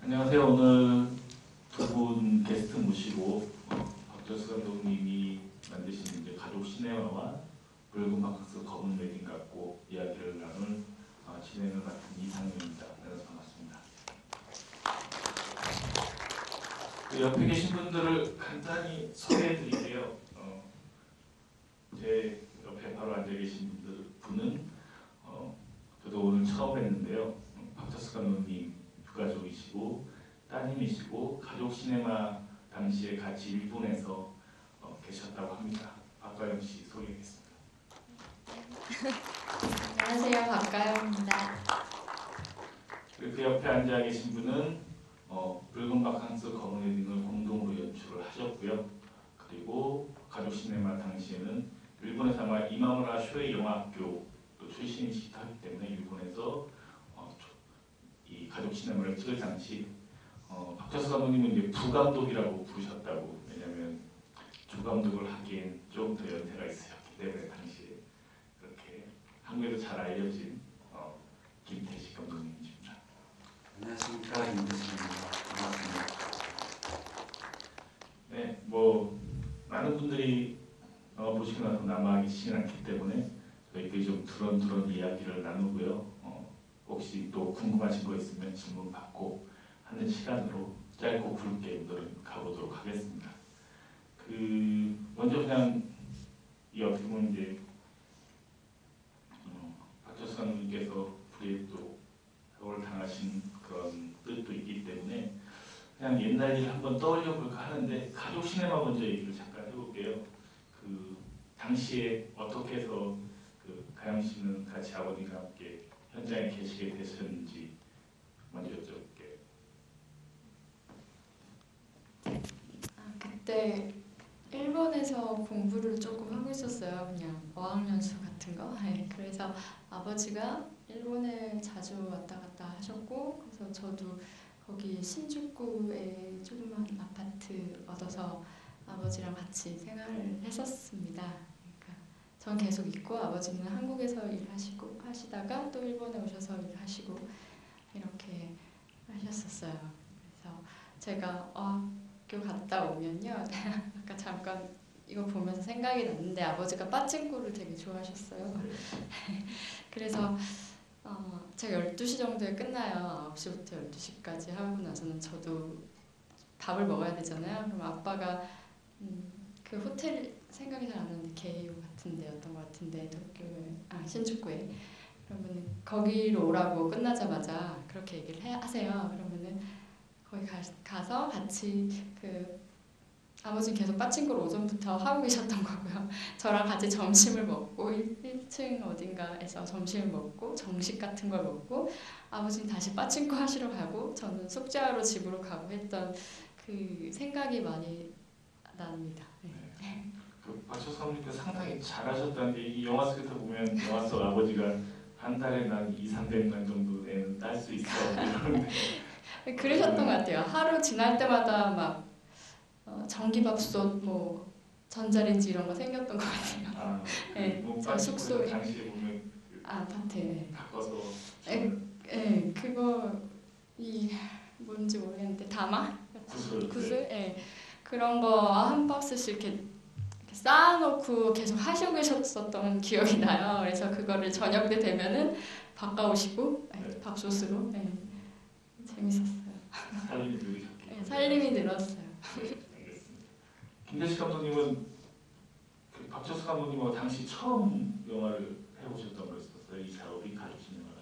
안녕하세요. 오늘 두 분 게스트 모시고 박철수 감독님이 만드신 이제 가족 시네마와 붉은 바캉스 검은 웨딩 갖고 이야기를 나눌 진행을 맡은 이상윤입니다. 만나서 반갑습니다. 그 옆에 계신 분들을 간단히 소개해 드릴게요. 제 옆에 바로 앉아 계신 분은 저도 오늘 처음 뵀는데요. 박철수 감독님 유가족이시고 따님이시고 가족 시네마 당시에 같이 일본에서 계셨다고 합니다. 박가영 씨 소개하겠습니다. 안녕하세요, 박가영입니다. 그리고 그 옆에 앉아 계신 분은 붉은 바캉스 검은 웨딩을 공동으로 연출을 하셨고요. 그리고 가족 시네마 당시에는 일본에서 아마 이마무라 쇼헤이 영화학교 출신이시기도 하기 때문에 일본에서 이 가족 시네마를 찍을 당시 박철수 감독님은 이제 부감독이라고 부르셨다고. 왜냐하면 주감독을 하기엔 좀 더 연세가 있으셨기 때문에 당시에 그렇게 한국에도 잘 알려진 김태식 감독님이십니다. 안녕하십니까, 김태식입니다. 반갑습니다. 네, 많은 분들이 보시고 나서 남아계시진 않기 때문에 저희끼리 좀 두런두런 이야기를 나누고요. 혹시 또 궁금하신 거 있으면 질문 받고 하는 시간으로 짧고 굵게 오늘은 가보도록 하겠습니다. 먼저 그냥 이 어떻게 보면 이제 박철수 감독님께서 불의도 사고를 당하신 그런 뜻도 있기 때문에 그냥 옛날 일 한번 떠올려 볼까 하는데 가족 시네마 먼저 얘기를 잠깐 해볼게요. 당시에 어떻게 해서 가영 씨는 같이 아버님과 함께 현장에 계시게 되셨는지 먼저 여쭤볼게요. 그때 일본에서 공부를 조금 하고 있었어요. 그냥 어학연수 같은 거. 네, 그래서 아버지가 일본에 자주 왔다 갔다 하셨고, 그래서 저도 거기 신주쿠에 조그만 아파트 얻어서 아버지랑 같이 생활을 했었습니다. 그러니까 전 계속 있고 아버지는 한국에서 하시다가 또 일본에 오셔서 일하시고 이렇게 하셨었어요. 그래서 제가 학교 갔다 오면요, 아까 잠깐 이거 보면서 생각이 났는데 아버지가 빠찡코를 되게 좋아하셨어요. 그래서 제가 12시 정도에 끝나요. 9시부터 12시까지 하고 나서는 저도 밥을 먹어야 되잖아요. 그럼 아빠가 그 호텔 생각이 잘 안 나는데 게이오 같은 데였던 것 같은데 도쿄에 신주쿠에 그러면 거기로 오라고 끝나자마자 그렇게 얘기를 하세요. 그러면은 거기 가서 같이 아버지는 계속 빠찡코를 오전부터 하고 계셨던 거고요. 저랑 같이 점심을 먹고 1층 어딘가에서 점심을 먹고 정식 같은 걸 먹고 아버지는 다시 빠찡코 하시러 가고 저는 숙제하러 집으로 가고 했던 그 생각이 많이 납니다. 네. 박철수 감독님께서 상당히 잘하셨다는 게 이 영화 속에서 보면 영화 속 아버지가 한 달에 난 200~300만 정도 내는 딸 수 있어 이러는데 그러셨던 것 같아요. 하루 지날 때마다 막 전기밥솥, 전자레인지 이런 거 생겼던 것 같아요. 네, 저 숙소에 당시에 보면 아파트에 바꿔서 그거 뭔지 모르겠는데 다마? 구슬? 네. 그런 거 한 박스씩 이렇게 쌓아놓고 계속 하시고 계셨었던 기억이 나요. 그래서 그거를 저녁 때 되면은 바꿔오시고 밥솥으로 재밌었어요. 살림이 늘으셨겠죠. 네, 살림이 늘었어요. 알겠습니다. 김태식 감독님은 박철수 감독님하고 당시 처음 영화를 해보셨던 거였었어요. 이 작업이 가족 시네마가.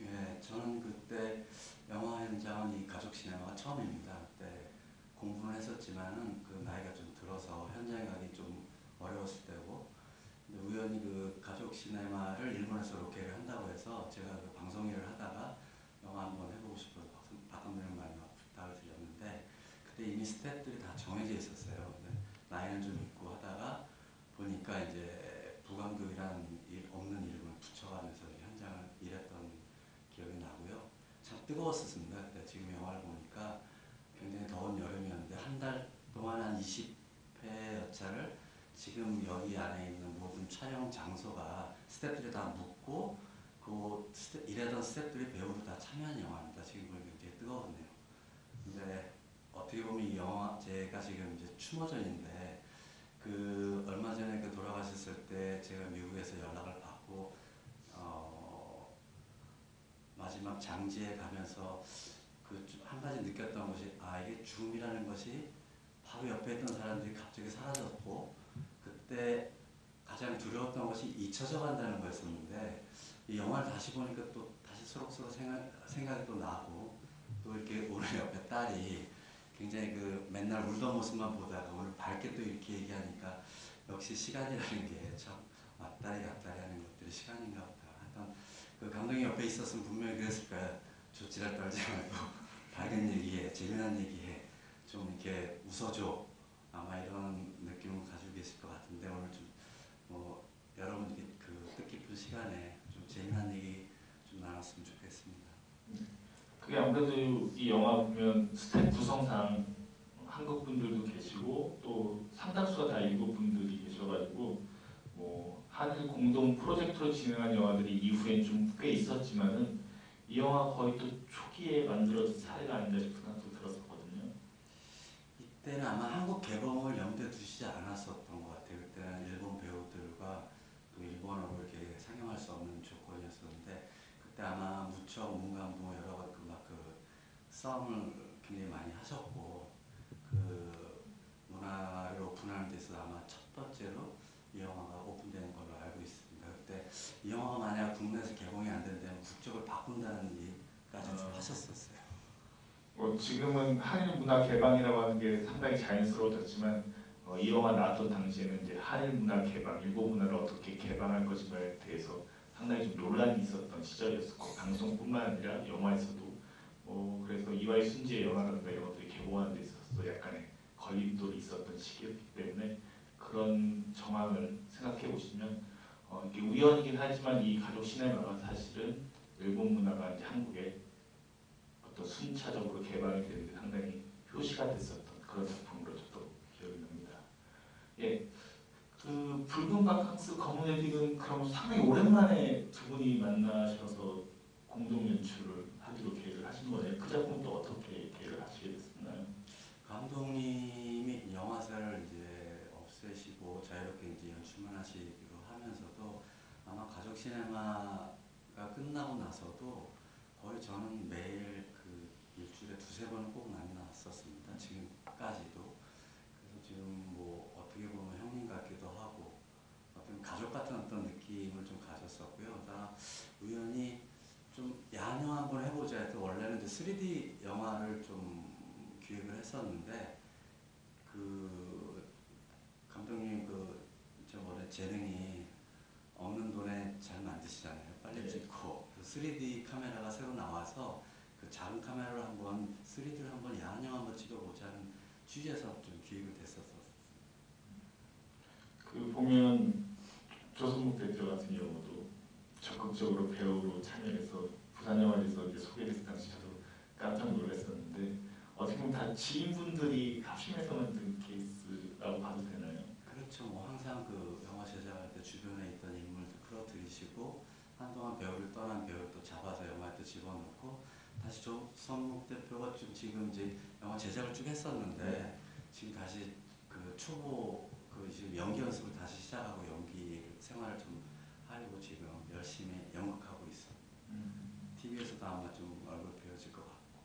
예, 저는 그때 영화 현장은 이 가족 시네마가 처음입니다. 그때 공부는 했었지만은 그 나이가 좀 들어서 현장에 가기 좀 어려웠을 때고, 근데 우연히 그 가족 시네마를 일본에서 로케를 한다고 해서 제가 그 방송 일을 하다가 영화 한번 해보고 싶어서 박 감독님 많이 부탁을 드렸는데 그때 이미 스태프들이 다 정해져 있었어요. 근데 나이는 좀 있고 하다가 보니까 이제 부감독이라는 없는 이름을 붙여가면서 현장을 일했던 기억이 나고요. 참 뜨거웠었습니다. 그때 지금 영화를 보니까 굉장히 더운 여름이었는데 한 달 동안 한 20회 여차를 지금 여기 안에 있는 모든 촬영 장소가 스태프들이 다 묻고 일하던 스태프들이 배우로 다 참여한 영화입니다. 지금 보니까 굉장히 뜨거웠네요. 근데 어떻게 보면 이 영화 제가 지금 이제 추모전인데 그 얼마 전에 그 돌아가셨을 때 제가 미국에서 연락을 받고 마지막 장지에 가면서 그 한 가지 느꼈던 것이 이게 죽음이라는 것이 바로 옆에 있던 사람들이 갑자기 사라졌고 그때 가장 두려웠던 것이 잊혀져 간다는 거였었는데 이 영화를 다시 보니까 또 다시 서로서로 생각이 또 나고 또 이렇게 오늘 옆에 딸이 굉장히 그 맨날 울던 모습만 보다가 오늘 밝게 또 이렇게 얘기하니까 역시 시간이라는 게 참 왔다리 갔다리 하는 것들이 시간인가 보다. 하여튼 그 감독이 옆에 있었으면 분명히 그랬을 거야. 조치를 떨지 말고 밝은 얘기해, 재미난 얘기해, 좀 이렇게 웃어줘. 아마 이런 느낌을 가지고 계실 것 같은데 오늘 좀 뭐 여러분 그 뜻깊은 시간에 좀 재미난 얘기 좀 나눴으면 좋겠습니다. 그게 아무래도 이 영화 보면 스텝 구성상 한국 분들도 계시고 또 상당수가 다 일본 분들이 계셔가지고 뭐 한일 공동 프로젝트로 진행한 영화들이 이후엔 좀 꽤 있었지만은 이 영화 거의 또 초기에 만들어진 사례가 아닌가 싶은 생각도 들었었거든요. 이때는 아마 한국 개봉을 염두에 두시지 않았었던 것 같아요. 그때는 일본 배우들과 또 일본어로 이렇게 상영할 수 없는 조건이었었는데 그때 아마 무척 문감부 여러 가지 그 싸움을 굉장히 많이 하셨고 그 문화를 오픈하는 데 있어서 아마 첫 번째로 이 영화가 오픈되는 걸로 알고 있습니다. 그때 이 영화가 만약 국내에서 개봉이 안 된다면 국적을 바꾼다는 얘기까지 좀 하셨었어요. 지금은 한일 문화 개방이라고 하는 게 상당히 자연스러워졌지만 이 영화 나왔던 당시에는 이제 한일 문화 개방, 일본 문화를 어떻게 개방할 것인가에 대해서 상당히 좀 논란이 있었던 시절이었고 방송뿐만 아니라 영화에서도 그래서 이와이 순지의 영화라든가 이런 것들이 개봉하는 데 있어서 약간의 걸림돌이 있었던 시기였기 때문에 그런 정황을 생각해 보시면 이게 우연이긴 하지만 이 가족 시네마가 사실은 일본 문화가 이제 한국에 어떤 순차적으로 개방이 되는데 상당히 표시가 됐었던 그런 작품으로 저도 기억이 납니다. 예, 그 붉은 바캉스 검은 웨딩은 그럼 상당히 오랜만에 두 분이 만나셔서 공동 연출을 하기로 계획을 하신 거네요. 그 작품은 또 어떻게 계획을 하시게 됐나요? 감독님이 영화사를 이제 없애시고 자유롭게 이제 연출만 하시기로 하면서도 아마 가족 시네마가 끝나고 나서도 거의 저는 매일 그 일주일에 두세 번은 꼭 만났었습니다. 지금까지도. 그래서 지금 뭐 어떻게 보면 형님 같기도 하고 어떤 가족 같은 어떤 느낌을 좀 가졌었고요. 나 우연히 좀 야한 영화 한번 해보자 해서 원래는 이제 3D 영화를 좀 기획을 했었는데 그 감독님 저 원래 재능이 없는 돈에 잘 만드시잖아요. 빨리 네. 찍고 3D 카메라가 새로 나와서 그 작은 카메라로 한번 3D를 한번 야한 영화 한번 찍어보자는 취지에서 좀 기획을 됐었어요. 그 보면 조성목 대표 같은 경우도 적극적으로 배우로 참여해서 부산영화제에서 이제 소개됐을 당시 저도 깜짝 놀랐었는데 어떻게 보면 다 지인분들이 합심해서 만든 케이스라고 봐도 되나요? 그렇죠. 뭐 항상 그 영화 제작할 때 주변에 있던 인물들 끌어들이시고 한동안 배우를 떠난 배우를 또 잡아서 영화에 또 집어넣고 다시 조성목 대표가 좀 지금 이제 영화 제작을 쭉 했었는데 지금 다시 그 초보 그 지금 연기 연습을 다시 시작하고 연기 생활을 좀 하려고 지금 열심히 연극하고 있어. TV에서도 아마 좀 얼굴 배워질 것 같고.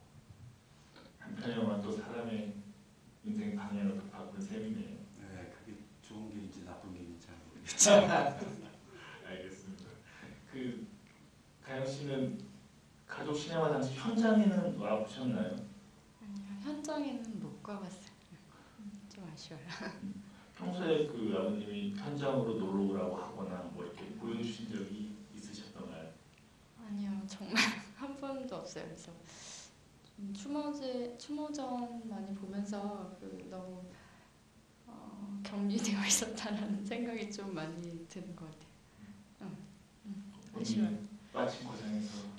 한편의 영화 또 사람의 인생 방향을 또 바꾼 셈이네요. 네, 그게 좋은 길인지 나쁜 길인지 잘 모르겠지만. 알겠습니다. 그 가영 씨는 가족 시네마 당시 현장에는 와 보셨나요? 아니요, 현장에는 못 가봤어요. 좀 아쉬워요. 평소에 그 아버님이 현장으로 놀러 오라고 하거나 뭐 이렇게 보여주신 적이 있으셨던가요? 아니요, 정말 한 번도 없어요. 그래서 좀 추모전 많이 보면서 너무 격리되어 있었다라는 생각이 좀 많이 드는 것 같아요. 아쉬워요. 마침 고생해서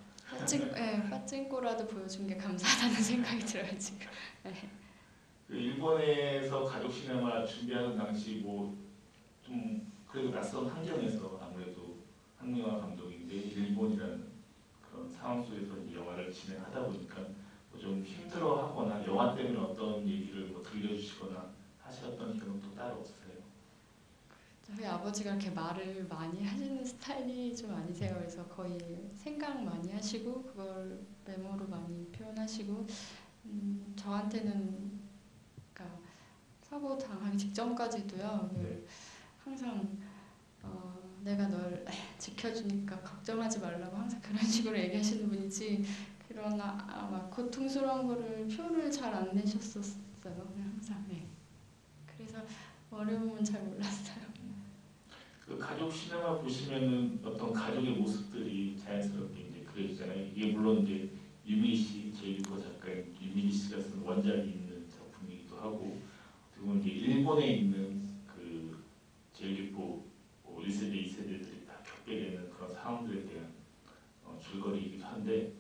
빠찡꼬라도 보여준 게 감사하다는 생각이 들어요 지금. 그 일본에서 가족 시네마 준비하는 당시 뭐 좀 그래도 낯선 환경에서 아무래도 한국영화 감독인데 일본이라는 그런 상황 속에서 이 영화를 진행하다 보니까 뭐 좀 힘들어하거나 영화 때문에 어떤 얘기를 뭐 들려주시거나 하셨던 경험도 따로 없으세요? 저희 아버지가 이렇게 말을 많이 하시는 스타일이 좀 아니세요. 그래서 거의 생각 많이 하시고 그걸 메모로 많이 표현하시고 저한테는 그러니까 사고 당하기 직전까지도요. 네. 항상 내가 널 지켜주니까 걱정하지 말라고 항상 그런 식으로 얘기하시는 분이지 그런 막 고통스러운 거를 표현을 잘 안 내셨었어요. 그냥 항상. 네. 그래서 어려움은 잘 몰랐어요. 그 가족 시네마 보시면은 어떤 가족의 모습들이 자연스럽게 이제 그려지잖아요. 이게 물론 이제 유미 씨, 제일리코 작가인 유미 씨가 쓴 원작이 있는 작품이기도 하고, 그리고 이제 일본에 있는 그 제일리코 1세대, 2세대들이 다 겪게 되는 그런 상황들에 대한 줄거리이기도 한데,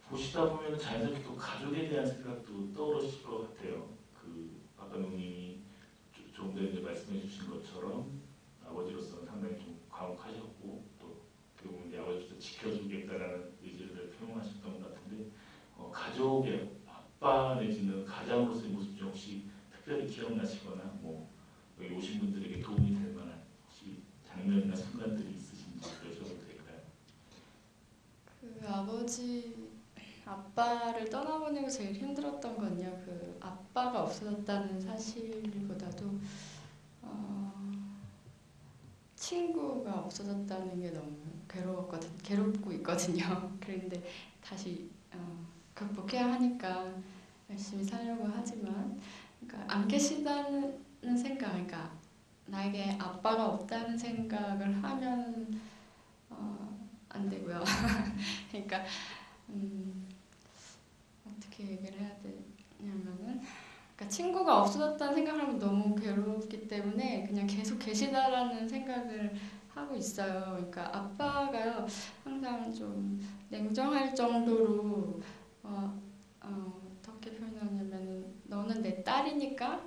보시다 보면 자연스럽게 또 가족에 대한 생각도 떠오르실 것 같아요. 그 아까 누님이 좀 전에 말씀해 주신 것처럼 아버지로서는 상당히 좀 과묵하셨고 또 그리고 이제 아버지도 지켜주겠다라는 의지를 표명하셨던 것 같은데 가족의 아빠 내지는 가장으로서의 모습 중 혹시 특별히 기억나시거나 뭐 여기 오신 분들에게 도움이 될 만한 혹시 장면이나 순간들이 있으신지 여쭤봐도 될까요? 그 아빠를 떠나보내고 제일 힘들었던 건요. 그 아빠가 없어졌다는 사실보다도 친구가 없어졌다는 게 너무 괴롭고 있거든요. 그런데 다시 극복해야 하니까 열심히 살려고 하지만, 그러니까 안 계시다는 생각, 그러니까 나에게 아빠가 없다는 생각을 하면 안 되고요. 그러니까 어떻게 얘기를 해야 되냐면은, 그러니까 친구가 없어졌다는 생각을 하면 너무 괴롭기 때문에 그냥 계속 계시다라는 생각을 하고 있어요. 그러니까 아빠가요 항상 좀 냉정할 정도로 어떻게 표현하냐면 너는 내 딸이니까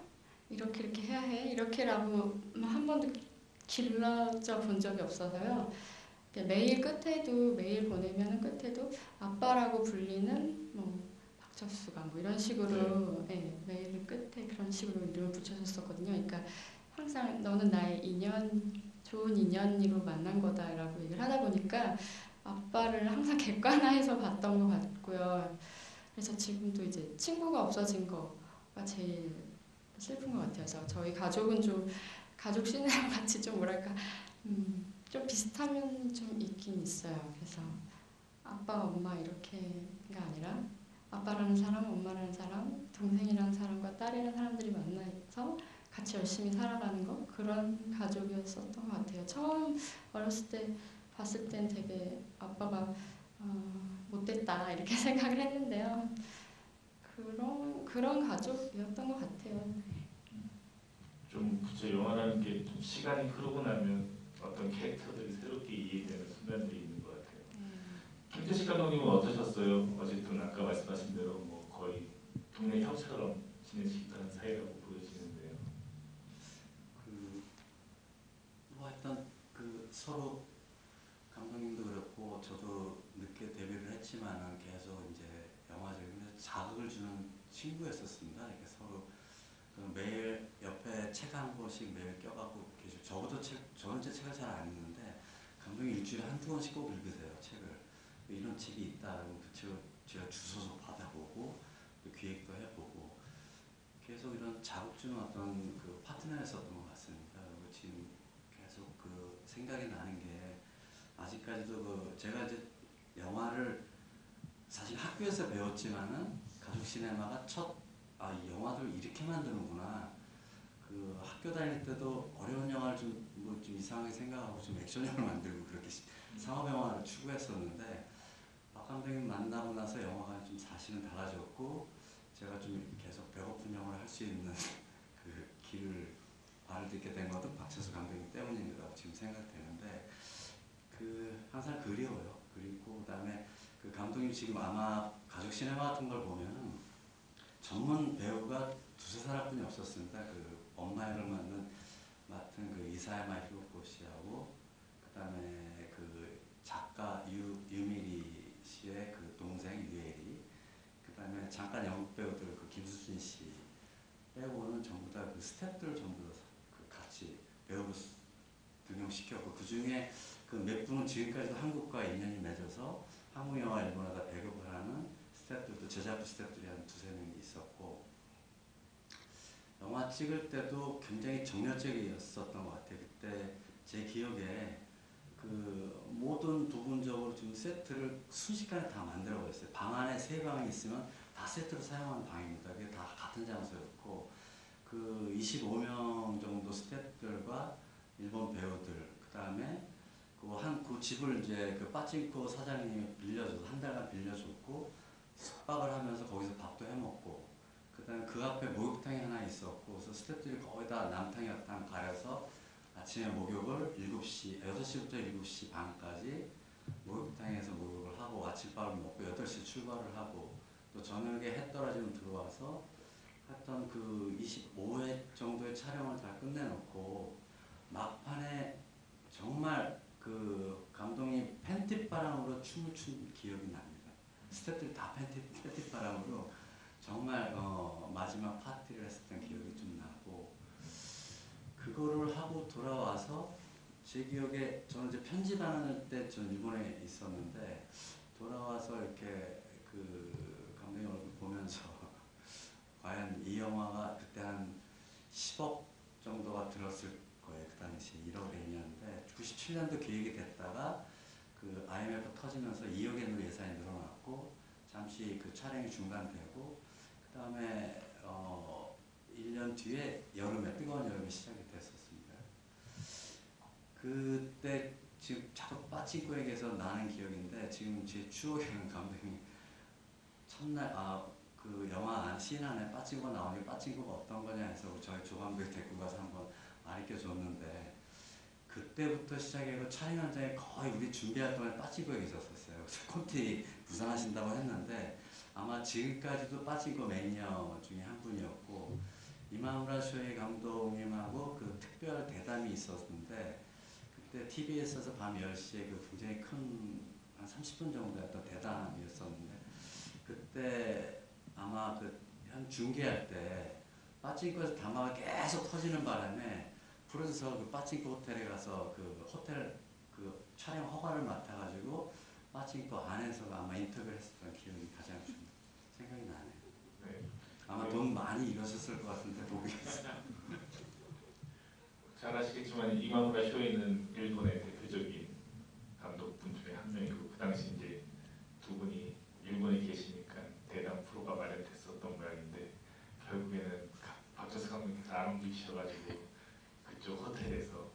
이렇게 해야 해 이렇게라고 한 번도 길러져 본 적이 없어서요. 메일 보내면은 끝에도 아빠라고 불리는 뭐 박철수가 뭐 이런 식으로 메일 끝에 그런 식으로 이름을 붙여줬었거든요. 그러니까 항상 너는 나의 좋은 인연으로 만난 거다라고 얘기를 하다 보니까 아빠를 항상 객관화해서 봤던 것 같고요. 그래서 지금도 이제 친구가 없어진 거가 제일 슬픈 것 같아요. 그래서 저희 가족은 좀 가족 시네마 같이 좀 뭐랄까 좀 비슷한 면이 좀 있긴 있어요. 그래서 아빠, 엄마 이렇게가 아니라 아빠라는 사람, 엄마라는 사람, 동생이라는 사람과 딸이라는 사람들이 만나서 같이 열심히 살아가는 거 그런 가족이었었던 것 같아요. 처음 어렸을 때 봤을 땐 되게 아빠가 못됐다 이렇게 생각을 했는데요. 그런 가족이었던 것 같아요. 좀 그쵸, 영화라는 게 좀 시간이 흐르고 나면 어떤 캐릭터들이 새롭게 이해되는 순간들이 있는 것 같아요. 김태식 감독님은 어떠셨어요? 어쨌든 아까 말씀하신 대로 뭐 거의 동네 형처럼 지내시던 사이라고 보여지는데요. 뭐 일단 서로 감독님도 그렇고 저도 늦게 데뷔를 했지만은 계속 이제 영화적인 자극을 주는 친구였었습니다. 이렇게 서로 매일 옆에 책 한 권씩 매일 껴갖고 계시고 저는 제 책을 잘 안 읽는데 감독님 일주일에 한두 권씩 꼭 읽으세요. 책을. 이런 책이 있다고 그 책을 제가 주워서 받아보고 기획도 해보고 계속 이런 자극 주는 어떤 그 파트너였었던 것 같습니다. 그리고 지금 계속 생각이 나는 게 아직까지도 제가 이제 영화를 사실 학교에서 배웠지만은 가족 시네마가 이 영화들 이렇게 만드는구나. 학교 다닐 때도 어려운 영화를 좀 이상하게 생각하고 좀 액션 영화를 만들고 그렇게 상업 영화를 추구했었는데 박 감독님 만나고 나서 영화가 좀 사실은 달라졌고 제가 좀 계속 배고픈 영화를 할 수 있는 발을 딛게 된 것도 박철수 감독님 때문이라고 지금 생각되는데 항상 그리워요. 그리고 그다음에 감독님 지금 아마 가족 시네마 같은 걸 보면은 전문 배우가 두세 사람뿐이 없었습니다. 엄마 역을 맡은 이사야마 히로코 씨하고 그다음에 작가 유미리 씨의 동생 유에리 그다음에 잠깐 연극 배우들 그 김수진 씨 빼고는 전부 다 그 스태프들 전부 다 그 같이 배우로 등용시켰고 그 중에 그 몇 분은 지금까지도 한국과 인연이 맺어서 한국 영화 일본에다 배급을 하는 스태프들도 제작부 스태프들이 한 두세 명이 있었고 영화 찍을 때도 굉장히 정열적이었었던 것 같아요. 그때 제 기억에 그 모든 부분적으로 지금 세트를 순식간에 다 만들어 버렸어요. 방 안에 3방이 있으면 다 세트로 사용하는 방입니다. 그게 다 같은 장소였고 그 25명 정도 스태프들과 일본 배우들 그 다음에 그 집을 이제 그 빠찡코 사장님이 빌려줘서 한 달간 빌려줬고 숙박을 하면서 거기서 밥도 해 먹고 그다음에 그 앞에 목욕탕이 하나 있었고 그래서 스태프들이 거의 다 남탕 여탕 가려서 아침에 목욕을 6시부터 7시 반까지 목욕탕에서 목욕을 하고 아침밥을 먹고 8시 출발을 하고 또 저녁에 해 떨어지면 들어와서 했던 그 25회 정도의 촬영을 다 끝내놓고 막판에 정말 그 감독이 팬티바람으로 춤을 춘 기억이 납니다. 스태프들이 다 팬티바람으로 정말 마지막 파티를 했었던 기억이 좀 나고 그거를 하고 돌아와서 제 기억에 저는 이제 편집하는 때 전 일본에 있었는데 돌아와서 이렇게 그 감독님 얼굴 보면서 과연 이 영화가 그때 한 10억 정도가 들었을 거예요. 그 당시 1억 엔이었는데 97년도 계획이 됐다가 그 IMF 터지면서 2억 엔으로 예산이 늘어났고 잠시 그 촬영이 중단되고 그 다음에 1년 뒤에 여름에 뜨거운 여름이 시작이 됐었습니다. 그때 지금 자꾸 빠찡코에게서 나는 기억인데 지금 제 추억에는 감독님이 첫날 그 영화 씬 안에 빠찡코 나오니 빠찡코가 어떤 거냐 해서 저희 조감독이 데리고 가서 한번 가르쳐 줬는데 그때부터 시작해서 촬영 현장에 거의 우리 준비할 동안에 빠찡코에 있었어요. 그래서 콘티 부상하신다고 했는데 아마 지금까지도 빠찡코 매니아 중에 한 분이었고 이마무라 쇼헤이 감독님하고 그 특별 대담이 있었는데 그때 TBS에서 밤 10시에 그 굉장히 큰 한 30분 정도였던 대담이었었는데 그때 아마 그 한 중계할 때 빠찡코에서 담화가 계속 터지는 바람에 프로듀서 그 빠찡코 호텔에 가서 그 호텔 그 촬영 허가를 맡아가지고 빠찡코 안에서 아마 인터뷰를 했었던 기억이 가장 좀 생각이 나네요. 네. 아마 돈 많이 잃으셨을 것 같은데 모르겠어요. 잘 아시겠지만 이마무라 쇼헤이는 일본의 대표적인 감독분 중에 한 명이고 그 당시 이제 두 분이 일본에 계시니까 대담 프로가 마련됐었던 모양인데 결국에는 박철수 감독님께서 안 옮기셔가지고 그쪽 호텔에서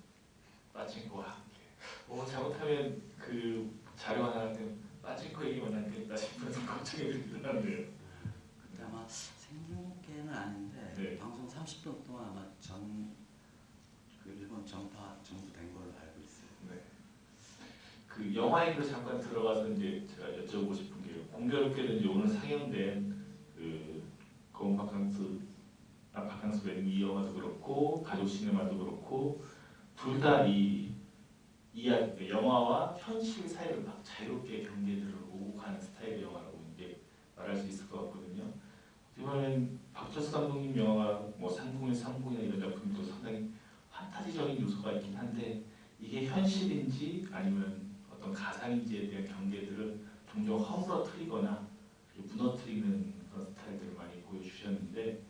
빠찡코와 함께 잘못하면 그 자료 하나 때문에 빠찡코 얘기만 하겠다 싶어서 걱정이 들더라고요. 그때 아마 생중계는 아닌데 네. 방송 30분 동안 아마 그 일본 전파 전부된 걸로 알고 있어요. 네. 그 영화에도 잠깐 들어가서 이제 제가 여쭤보고 싶은 게 공교롭게도 이제 오늘 상영된 그 거운 바캉스 웨딩 이 영화도 그렇고 가족 시네마도 그렇고 둘 다 이 영화와 현실 사이를 막 자유롭게 경계들을 오고 가는 스타일의 영화라고 이제 말할 수 있을 것 같거든요. 이번엔 박철수 감독님 영화가 뭐 상봉이나 이런 작품도 상당히 판타지적인 요소가 있긴 한데 이게 현실인지 아니면 어떤 가상인지에 대한 경계들을 종종 허물어뜨리거나 무너뜨리는 그런 스타일들을 많이 보여주셨는데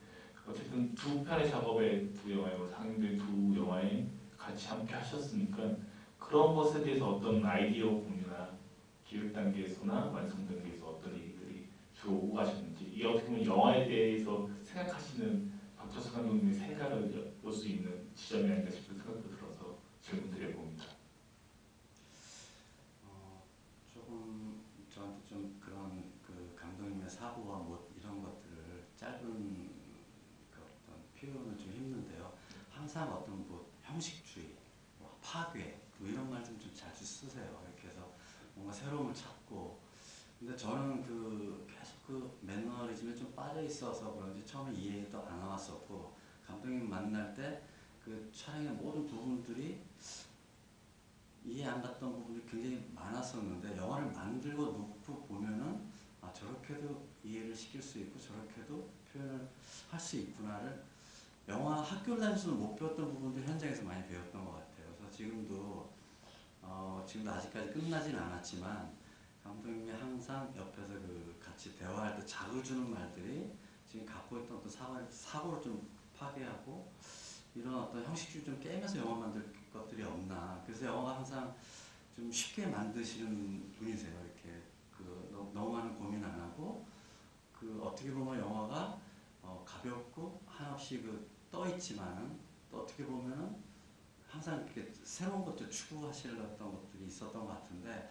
어쨌든 두 편의 작업에 두 영화에 상영된 두 영화에 같이 함께 하셨으니까 그런 것에 대해서 어떤 아이디어 공유나 기획 단계에서나 완성 단계에서 어떤 얘기들이 주로 오고 가셨는지 이게 어떻게 보면 영화에 대해서 생각하시는 박철수 감독님의 생각을 볼 수 있는 지점이 아닌가 싶은 생각도 들어서 질문 드려봅니다. 조금 저한테 좀 그런 그 감독님의 사고와 뭐 이런 것들을 짧은 그 어떤 표현은 좀 힘든데요. 항상 어떤 뭐 형식주의, 뭐 파괴 뭐 이런 말 좀 자주 쓰세요. 이렇게 해서 뭔가 새로움을 찾고 근데 저는 그 계속 그 매너리즘에 좀 빠져 있어서 그런지 처음에 이해도 안 왔었고 감독님 만날 때 그 촬영의 모든 부분들이 이해 안 갔던 부분이 굉장히 많았었는데 영화를 만들고 놓고 보면은 아 저렇게도 이해를 시킬 수 있고 저렇게도 표현을 할 수 있구나를 영화 학교를 다니면서는 못 배웠던 부분들 현장에서 많이 배웠던 것 같아요. 그래서 지금도 아직까지 끝나진 않았지만 감독님이 항상 옆에서 그 같이 대화할 때 자극 주는 말들이 지금 갖고 있던 어떤 사고를 좀 파괴하고 이런 어떤 형식주의 좀 깨면서 영화 만들 것들이 없나. 그래서 영화가 항상 좀 쉽게 만드시는 분이세요. 이렇게 너무 많은 고민 안 하고 어떻게 보면 영화가 가볍고 한없이 떠 있지만은 또 어떻게 보면은 항상 이렇게 새로운 것들 추구하시려던 것들이 있었던 것 같은데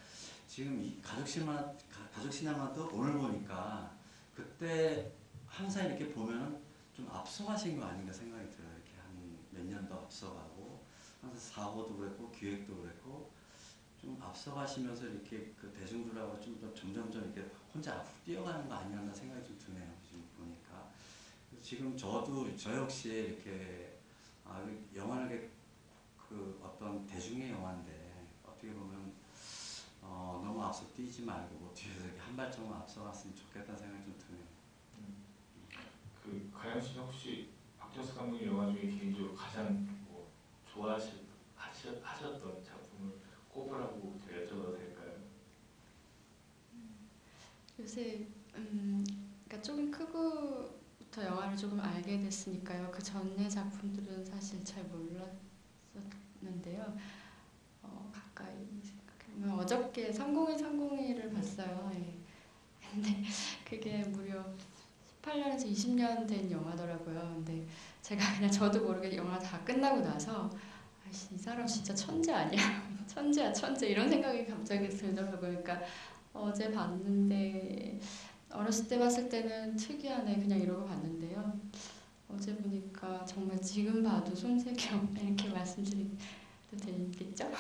지금 이 가족 시네마도 오늘 보니까 그때 항상 이렇게 보면은 좀 앞서가신 거 아닌가 생각이 들어요. 이렇게 한 몇 년도 앞서가고 항상 사고도 그랬고 기획도 그랬고 좀 앞서가시면서 이렇게 대중들하고 좀 더 점점점 이렇게 혼자 앞으로 뛰어가는 거 아니었나 생각이 좀 드네요. 지금 보니까 지금 저 역시 이렇게 영화를 어떤 대중의 영화인데 어떻게 보면 너무 앞서 뛰지 말고 뒤에서 이렇게 한 발짝만 앞서갔으면 좋겠다는 생각이 좀 드네요. 가영 씨는 혹시 박정수 감독 영화 중에 개인적으로 가장 하셨던 작품을 꼽으라고 제가 여쭤봐도 될까요? 요새 그러니까 조금 크고부터 영화를 조금 알게 됐으니까요. 그 전의 작품들은 사실 잘 몰랐었는데요. 가까이 생각해보면 어저께 301을 봤어요. 예. 근데 그게 무려 18년에서 20년 된 영화더라고요. 근데 제가 그냥 저도 모르게 영화 다 끝나고 나서 아이씨, 이 사람 진짜 천재 아니야? 천재야 천재 이런 생각이 갑자기 들더라고요. 그러니까 어제 봤는데 어렸을 때 봤을 때는 특이하네 그냥 이러고 봤는데요. 어제 보니까 정말 지금 봐도 손색이 이렇게 말씀드려도 되겠죠?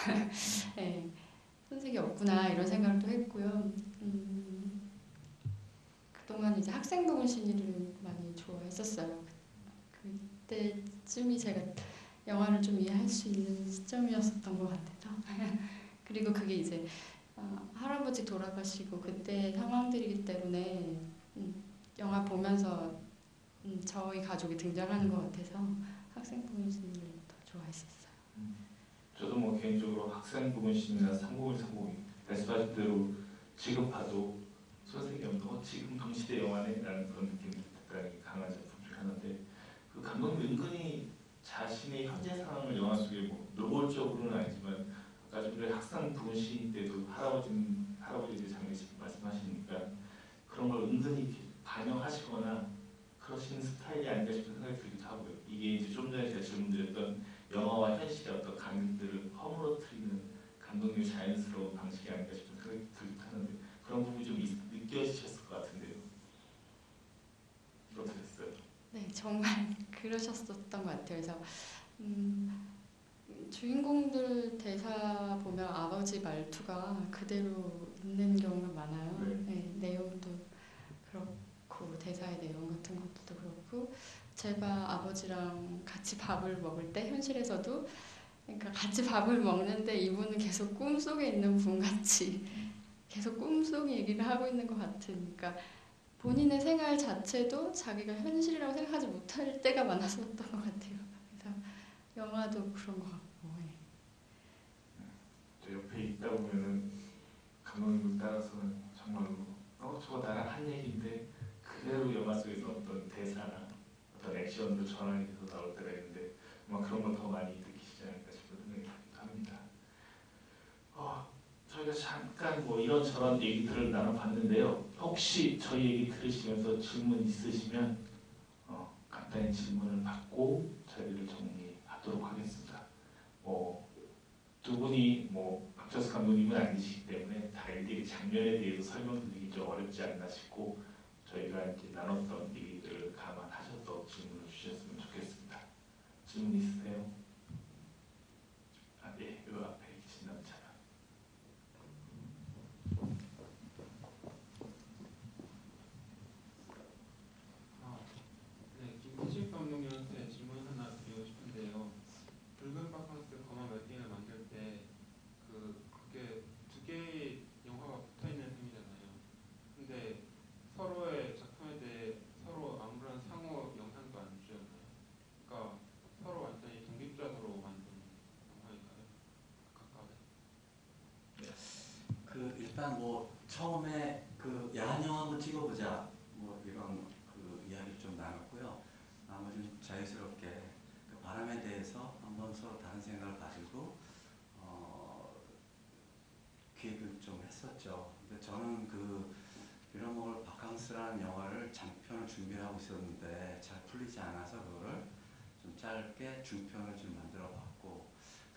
네, 손색이 없구나 이런 생각을 또 했고요. 그동안 이제 학생부분 심리를 많이 좋아했었어요. 그때쯤이 제가 영화를 좀 이해할 수 있는 시점이었었던 것 같아서 그리고 그게 이제 할아버지 돌아가시고 그때 상황들이기 때문에 영화 보면서 저희 가족이 등장하는 것 같아서 학생부분 심리를 더 좋아했었어요. 저도 뭐 개인적으로 학생부분심이나 301 말씀하신 대로 지금 봐도 손색이 없는 지금 동시대 영화네라는 그런 느낌이 굉장히 강한 작품 중 하나인데 그 감독님 은근히 자신의 현재 상황을 영화 속에 뭐 노골적으로는 아니지만 아까 좀 전에 학생 부분심 때도 할아버지 장례 말씀하시니까 그런 걸 은근히 이렇게 반영하시거나 그러시는 스타일이 아닌가 싶은 생각이 들기도 하고요. 이게 이제 좀 전에 제가 질문드렸던 영화와 현실의 어떤 강들을 허물어뜨리는 감독님의 자연스러운 방식이 아닌가 싶은 생각이 들기도 하는데 그런 부분이 좀 느껴지셨을 것 같은데요. 어떠셨어요? 네, 정말 그러셨었던 것 같아요. 그래서 주인공들 대사 보면 아버지 말투가 그대로 있는 경우가 많아요. 네. 네, 내용도 그렇고 대사의 내용 같은 것도 그렇고 제가 아버지랑 같이 밥을 먹을 때 현실에서도 그러니까 같이 밥을 먹는데 이분은 계속 꿈속에 있는 분 같이 계속 꿈속 얘기를 하고 있는 것 같으니까 본인의 생활 자체도 자기가 현실이라고 생각하지 못할 때가 많았었던 것 같아요. 그래서 영화도 그런 것 같고. 저 옆에 있다 보면은 감독님을 따라서는 정말로 저거 나랑 한 얘기인데 그대로 영화 속에서 어떤 대사나 어떤 액션도 전환이 돼서 나올 때가 있는데 아마 그런 거 더 많이 느끼시지 않을까 싶은 생각이 합니다. 저희가 잠깐 뭐 이런저런 얘기들을 나눠봤는데요. 혹시 저희 얘기 들으시면서 질문 있으시면 간단히 질문을 받고 저희를 정리하도록 하겠습니다. 두 분이 박정수 감독님은 아니시기 때문에 다 일일이 장면에 대해서 설명드리기 좀 어렵지 않나 싶고 저희가 이제 나눴던 얘기들을 감안하셔서 질문을 주셨으면 좋겠습니다. 질문 있으세요? 네, 이 앞에 계신 남자. 네, 김기식 감독님한테 질문 하나 드리고 싶은데요. 붉은 바캉스 거마 몇 개를 만들 때 그게 두 개의 영화가 붙어 있는 셈이잖아요. 근데 일단 뭐 처음에 그 야한 영화 한번 찍어보자 뭐 이런 그 이야기를 좀 나눴고요. 나머지는 자유스럽게 그 바람에 대해서 한번 서로 다른 생각을 가지고 기획을 좀 했었죠. 근데 저는 그 빌어먹을 바캉스라는 영화를 장편을 준비하고 있었는데 잘 풀리지 않아서 그거를 좀 짧게 중편을 좀 만들어봤고,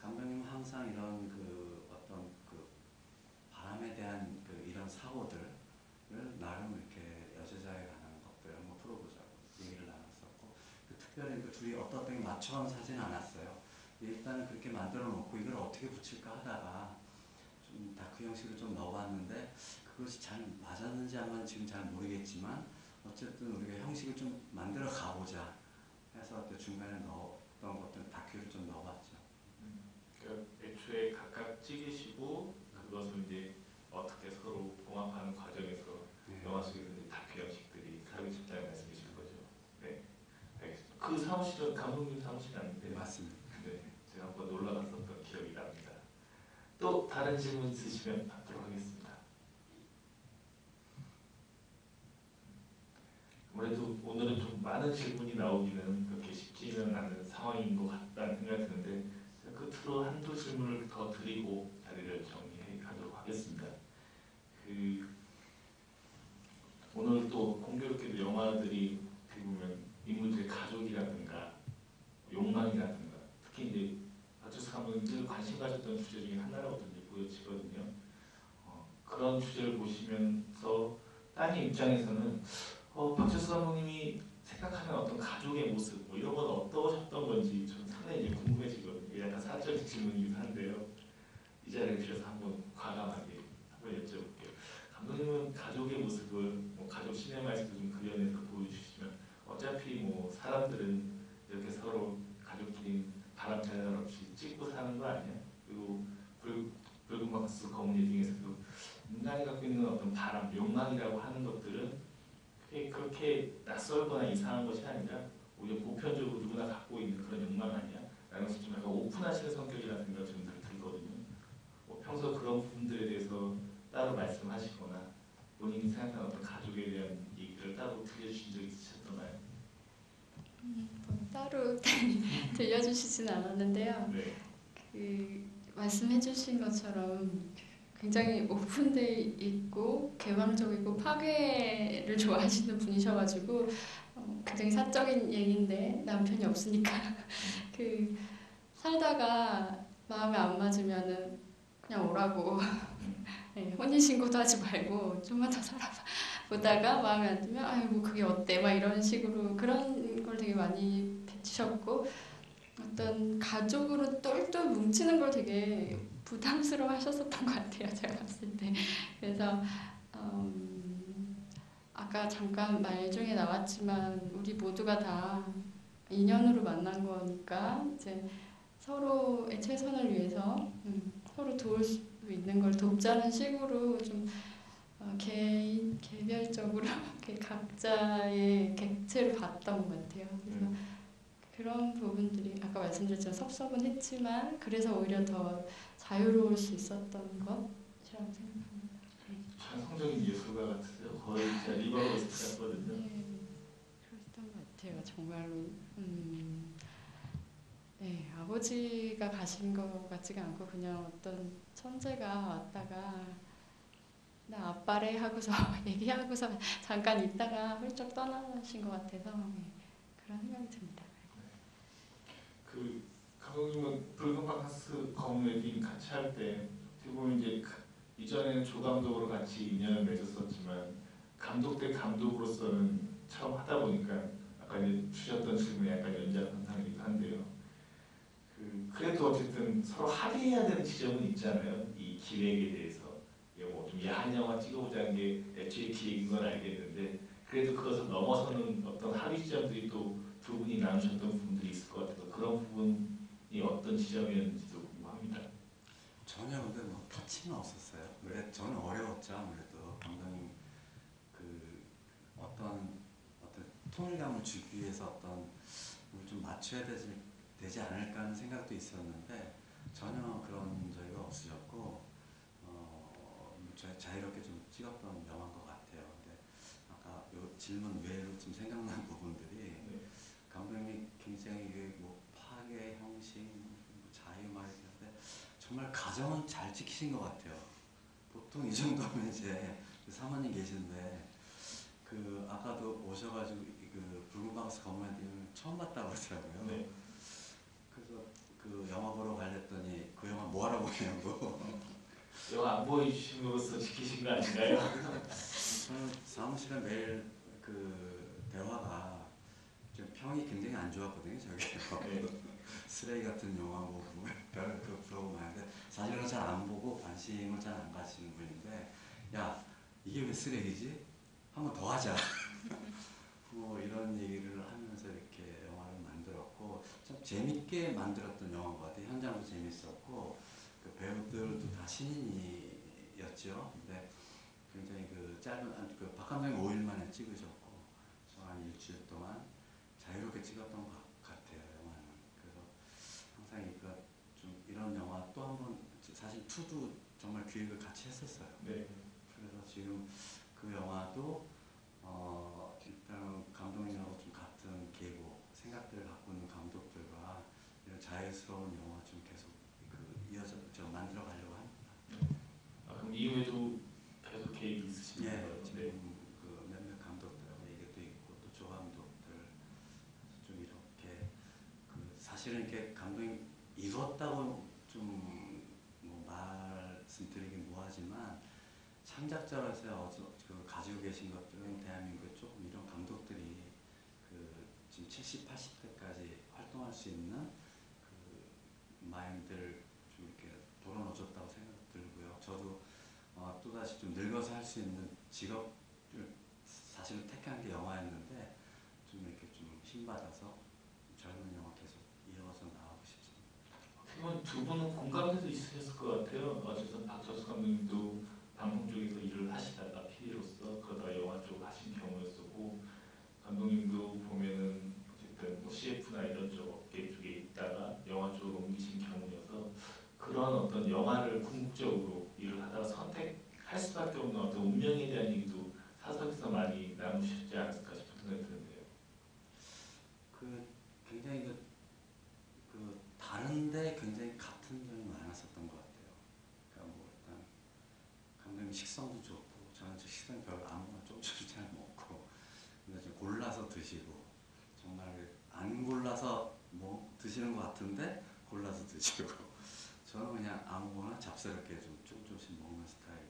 감독님은 항상 이런 그 어떤 그 바람에 대한 그 이런 사고들을 나름 이렇게 여제자에 관한 것들을 한번 풀어보자고 얘기를 나눴었고, 그 특별히 그 둘이 어떻게 맞춰가면서 하진 않았어요. 일단은 그렇게 만들어 놓고 이걸 어떻게 붙일까 하다가 좀 다큐 형식을 좀 넣어봤는데 그것이 잘 맞았는지 한번 지금 잘 모르겠지만 어쨌든 우리가 형식을 좀 만들어 가보자 해서 또 중간에 넣었던 것들 다큐를 좀 넣어봤죠. 그러니까 애초에 각각 찍으시고 그것을 이제 어떻게 서로 봉합하는 과정에서 네. 영화 속에서 이제 다큐 형식들이 사용됐다는 말씀이신 거죠. 네, 알겠습니다. 그 사무실은 감독님 사무실이 아닌데, 네, 맞습니다. 네, 제가 한번 놀러 갔었던 기억이 납니다. 또 다른 질문 있으시면 받도록 하겠습니다. 아무래도 오늘은 좀 많은 질문이 나오기는 그렇게 쉽지는 않은 상황인 것 같다는 생각이 드는데, 끝으로 한두 질문을 더 드리고 자리를 정리하도록 하겠습니다. 오늘 또 공교롭게도 영화들이 어떻게 보면 인물들의 가족이라든가 욕망이라든가 특히 이제 박철수 감독님 늘 관심 가졌던 주제 중에 하나라고 이제 보여지거든요. 그런 주제를 보시면서 따님 입장에서는 박철수 감독님이 생각하는 어떤 가족의 모습 뭐 이런 건 어떠셨던 건지 저는 상당히 이제 궁금해지거든요. 이게 약간 사적인 질문이기도 한데요. 이 자리를 빌어서 한번 과감하게 한번 여쭤볼게요. 감독님은 가족의 모습을 뭐 가족 시네마에서도 좀 그려내서 보여주시면 어차피 뭐 사람들은 이렇게 서로 가족끼리 바람 잘 날 없이 찍고 사는 거 아니야? 그리고 붉은 박스 검은 예중에서도 인간이 갖고 있는 어떤 바람, 욕망이라고 하는 것들은 그렇게 낯설거나 이상한 것이 아니라 오히려 보편적으로 누구나 갖고 있는 그런 욕망 아니야? 라는 것을 좀 약간 오픈하시는 성격이라는 생각이 좀 들거든요. 뭐 평소 그런 부분들에 대해서 따로 말씀하시거나 본인이 생각하는 어떤 가족에 대한 얘기를 따로 들려주신 적이 있으셨나요? 뭐 따로 들려주시진 않았는데요. 네. 그 말씀해주신 것처럼 굉장히 오픈돼 있고 개방적이고 파괴를 좋아하시는 분이셔가지고 굉장히 사적인 얘기인데 남편이 없으니까 그 살다가 마음에 안 맞으면은 그냥 오라고 네, 혼인신고도 하지 말고 좀만 더 살아보다가 마음에 안 들면 아이고 그게 어때 막 이런 식으로 그런 걸 되게 많이 뱉으셨고 어떤 가족으로 똘똘 뭉치는 걸 되게 부담스러워 하셨었던 것 같아요. 제가 봤을 때. 그래서 아까 잠깐 말 중에 나왔지만 우리 모두가 다 인연으로 만난 거니까 이제 서로의 최선을 위해서 서로 도울 수 있는 걸 돕자는 식으로 좀 개별적으로 이렇게 각자의 객체를 봤던 것 같아요. 그래서 그런 부분들이 아까 말씀드렸지만 섭섭은 했지만 그래서 오히려 더 자유로울 수 있었던 것이라고 생각합니다. 참 성적인 예술가 같으세요. 거의 진짜 리버러스 같거든요. 네, 그랬던 것 같아요. 정말로. 네, 아버지가 가신 것 같지가 않고 그냥 어떤 천재가 왔다가 나 아빠래 하고서 얘기하고서 잠깐 있다가 훌쩍 떠나신 것 같아서 네, 그런 생각이 듭니다. 그 감독님은 붉은 바캉스 검은 웨딩 같이 할 때 어떻게 보면 이제 이전에는 조감독으로 같이 인연을 맺었었지만 감독 대 감독으로서는 처음 하다 보니까 아까 이제 주셨던 질문에 약간 연장선상이기도 한데요. 그래도 어쨌든 서로 합의해야 되는 지점은 있잖아요. 이 기획에 대해서 뭐좀 야한 영화 찍어보자는 게 애초에 기획인 건 알겠는데 그래도 그것을 넘어서는 어떤 합의 지점들이 또 두 분이 나누셨던 부분들이 있을 것 같아서 그런 부분이 어떤 지점이었는지도 궁금합니다. 전혀 근데 뭐 터치는 없었어요. 근데 저는 어려웠죠. 아무래도 감독님 그 어떤 통일감을 주기 위해서 어떤 걸 좀 맞춰야 되지 않을까 하는 생각도 있었는데 전혀 그런 저희가 없으셨고 자유롭게 좀 찍었던 영화인 것 같아요. 근데 아까 요 질문 외로 좀 생각난 부분들이 네. 감독님이 굉장히 이게 뭐 파괴, 형식, 뭐 자유 막 이렇게 정말 가정은 잘 지키신 것 같아요. 보통 이 정도면 이제 사모님 계신데 그 아까도 오셔가지고 그 붉은 방스 검은애들을 처음 봤다고 그러더라고요. 네. 그래서 그 영화 보러 가렸더니 그 영화 뭐 하러 보냐고. 영화 안 보여주심으로써 지키신 거 아닌가요? 저는 사무실에 매일 그 대화가 좀 평이 굉장히 안 좋았거든요. 저기요. 네. 쓰레기 같은 영화 보고 별그 부러워 많은데 사실은 잘 안 보고 관심을 잘 안 가지는 분인데 야 이게 왜 쓰레기지? 한번 더 하자. 뭐 이런 얘기를 하면서 이렇게 영화를 만들었고 참 재밌게 만들었던 영화인 것 같아요. 현장도 재밌었고 그 배우들도 다 신인이었죠. 근데 굉장히 그 짧은 그 박 감독님 5일 만에 찍으셨고 저 한 일주일 동안 자유롭게 찍었던 것 같아요. 영화는. 그래서 항상 이거 좀 이런 영화 또 한 번 사실 2도 정말 기획을 같이 했었어요. 네. 그래서 지금 그 영화도 일단 감독님하고 좀 같은 계고 생각들을 갖고 있는 감독들과 이런 자유스러운 영화 좀 계속 그 이어져 좀 만들어 가려고 합니다. 아, 그럼 이후에도 계속 계획이 있으신가요? 예, 지금 그 몇몇 감독들하고 얘기도 있고 또 조감독들 좀 이렇게 그 사실은 이렇게 감독님 이뤘다고 좀 뭐 말씀드리긴 뭐하지만 창작자로서 그 가지고 계신 것들은 대한민국에 조금 이런 감독들이 그 지금 70, 80대까지 활동할 수 있는 그 마인드를 좀 이렇게 불어넣어줬다고 생각 들고요. 저도 또다시 좀 늙어서 할 수 있는 직업을 사실은 택한 게 영화였는데 좀 이렇게 좀 힘받아서 젊은 영화 계속 이어서 나가고 싶습니다. 그러면 두 분은 공감대도 있으셨을 것 같아요. 어쨌든 박철수 감독님도 방송 쪽에서 일을 하시다가 PD로서 그러다가 영화 쪽을 하신 경우였었고 감독님도 보면은 어쨌든 뭐 CF나 이런 쪽 업계 쪽에 있다가 영화 쪽으로 옮기신 경우여서 그런 어떤 영화를 궁극적으로 일을 하다가 선택할 수밖에 없는 어떤 운명에 대한 얘기도 사석에서 많이 나누셨지 않을까 싶은 생각이 드는데요. 그 굉장히 그 다른데 굉장히 같은 점이 많았었던 것 같아요. 그러니까 뭐 일단 감독님 식성도 좋고 저는 저 식성 별로 아무거나 조금씩 잘 먹고 근데 좀 골라서 드시고 정말 안 골라서 뭐 드시는 것 같은데 골라서 드시고 저는 그냥 아무거나 잡스럽게 좀 조금씩 먹는 스타일이고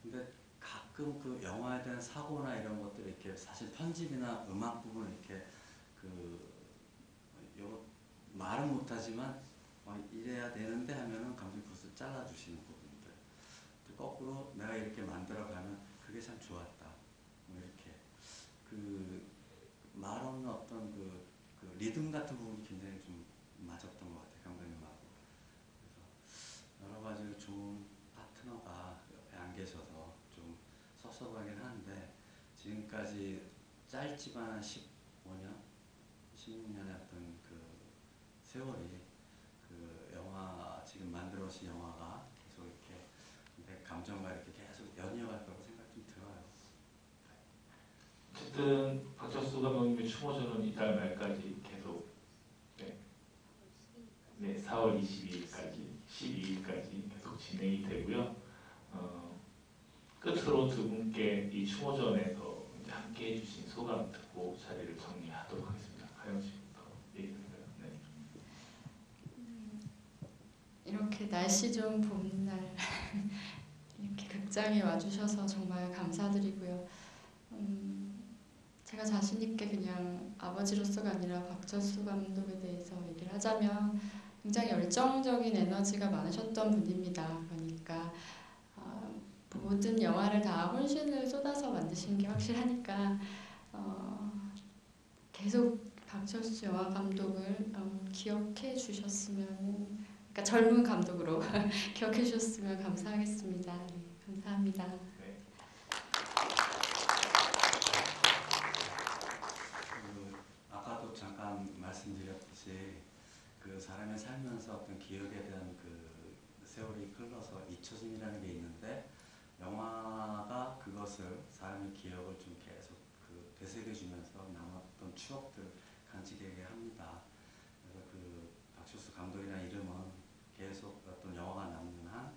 근데 가끔 그 영화에 대한 사고나 이런 것들이 이렇게 사실 편집이나 음악 부분을 이렇게 그 요거 말은 못하지만 이래야 되는데 하면은 감독님 벌써 잘라주시는 부분들 또 거꾸로 내가 이렇게 만들어가면 그게 참 좋았다 뭐 이렇게 그 말 없는 어떤 그 리듬 같은 부분이 굉장히 좀 맞았던 것 같아요 감독님하고 그래서 여러 가지로 좋은 파트너가 옆에 안 계셔서 좀 섭섭하긴 한데 지금까지 짧지만 15년 16년의 어떤 그 세월이 그 영화 지금 만들어 오신 영화가 계속 이렇게 내 감정과 이렇게 계속 연이어갈 거라고 생각 좀 들어요. 어쨌든 박철수 감독님의 추모전은 이달 말까지 계속 네, 4월 22일까지 12일까지 계속 진행이 되고요. 끝으로 두 분께 이 추모전에서 이제 함께 해주신 소감 듣고 자리를 정리하도록 하겠습니다. 가영 씨부터 얘기해주세요. 네. 이렇게 날씨 좋은 봄날 이렇게 극장에 와주셔서 정말 감사드리고요. 제가 자신 있게 그냥 아버지로서가 아니라 박철수 감독에 대해서 얘기를 하자면 굉장히 열정적인 에너지가 많으셨던 분입니다. 그러니까 모든 영화를 다 혼신을 쏟아서 만드신 게 확실하니까 계속 박철수 영화 감독을 기억해 주셨으면 그러니까 젊은 감독으로 기억해 주셨으면 감사하겠습니다. 네, 감사합니다. 아까도 잠깐 말씀드렸듯이 그 사람이 살면서 어떤 기억에 대한 그 세월이 흘러서 잊혀짐이라는 게 있는데 영화가 그것을 사람의 기억을 좀 계속 그 되새겨주면서 남았던 추억들 간직하게 합니다. 그래서 그 박철수 감독이라는 이름은 계속 어떤 영화가 남는 한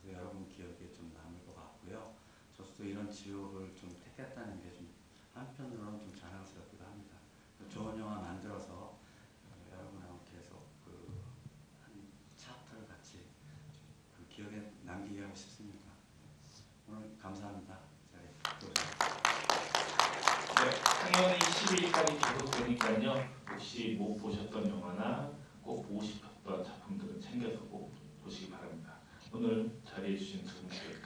그래서 여러분 기억에 좀 남을 것 같고요. 저도 이런 지옥을 좀 택했다는 게 좀 한편으로는 좀 자랑스럽기도 합니다. 좋은 영화 만들어서 여러분하고 계속 그 한 챕터를 같이 그 기억에 남기게 하고 싶습니다. 오늘 감사합니다. 네, 상영이 10일까지 계속되니까요. 혹시 못 보셨던 영화나 꼭 보고 싶었던 작품들은 챙겨서 꼭 보시기 바랍니다. 오늘 자리해 주신 두 분께